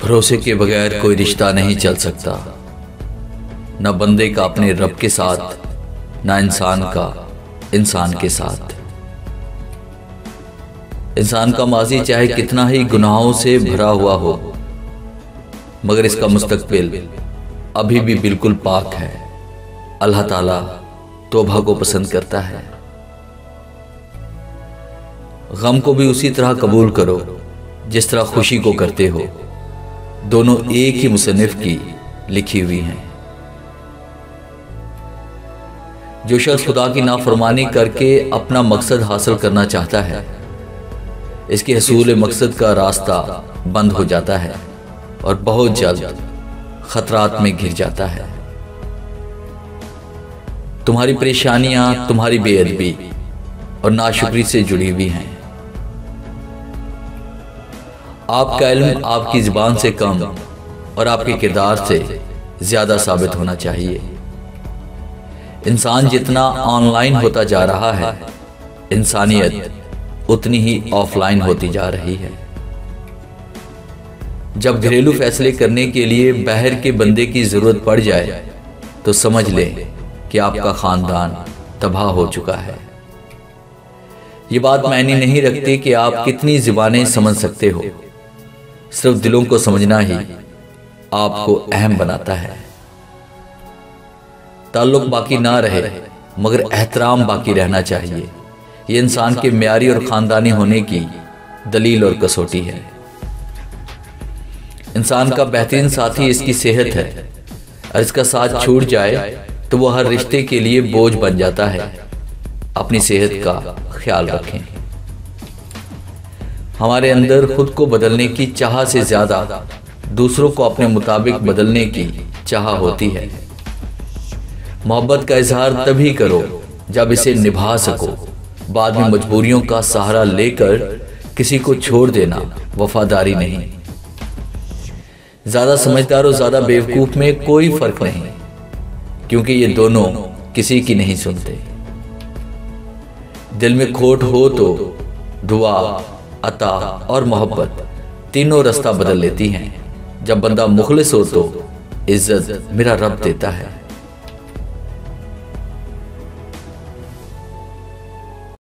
भरोसे के बगैर कोई रिश्ता नहीं चल सकता, न बंदे का अपने रब के साथ, न इंसान का इंसान के साथ। इंसान का माजी चाहे कितना ही गुनाहों से भरा हुआ हो, मगर इसका मुस्तकबिल अभी भी बिल्कुल पाक है। अल्लाह ताला तौबा को पसंद करता है। गम को भी उसी तरह कबूल करो जिस तरह खुशी को करते हो। दोनों एक ही मुसन्निफ की लिखी हुई हैं। जो शख्स खुदा की नाफरमानी करके अपना मकसद हासिल करना चाहता है, इसके हसूल मकसद का रास्ता बंद हो जाता है और बहुत जल्द खतरात में घिर जाता है। तुम्हारी परेशानियां तुम्हारी बेअदबी और नाशुक्री से जुड़ी हुई हैं। आपका इल्म आपकी ज़ुबान से कम और आपके किरदार से ज़्यादा साबित होना चाहिए। इंसान जितना ऑनलाइन होता जा रहा है, इंसानियत उतनी ही ऑफलाइन होती जा रही है। जब घरेलू फैसले करने के लिए बाहर के बंदे की ज़रूरत पड़ जाए तो समझ लें कि आपका ख़ानदान तबाह हो चुका है। ये बात मायने नहीं रखती कि आप कितनी ज़ुबानें समझ सकते हो, सिर्फ दिलों को समझना ही आपको अहम बनाता है। ताल्लुक बाकी ना रहे मगर एहतराम बाकी रहना चाहिए। ये इंसान के म्यारी और ख़ानदानी होने की दलील और कसौटी है। इंसान का बेहतरीन साथी इसकी सेहत है, और इसका साथ छूट जाए तो वह हर रिश्ते के लिए बोझ बन जाता है। अपनी सेहत का ख्याल रखें। हमारे अंदर खुद को बदलने की चाह से ज़्यादा दूसरों को अपने मुताबिक बदलने की चाह होती है। मोहब्बत का इजहार तभी करो जब इसे निभा सको। बाद में मजबूरियों का सहारा लेकर किसी को छोड़ देना वफादारी नहीं। ज़्यादा समझदार और ज़्यादा बेवकूफ़ में कोई फ़र्क नहीं, क्योंकि ये दोनों किसी की नहीं सुनते। दिल में खोट हो तो दुआ, अता और मोहब्बत तीनों रास्ता बदल लेती हैं। जब बंदा मुखलिस हो तो इज्जत मेरा रब देता है।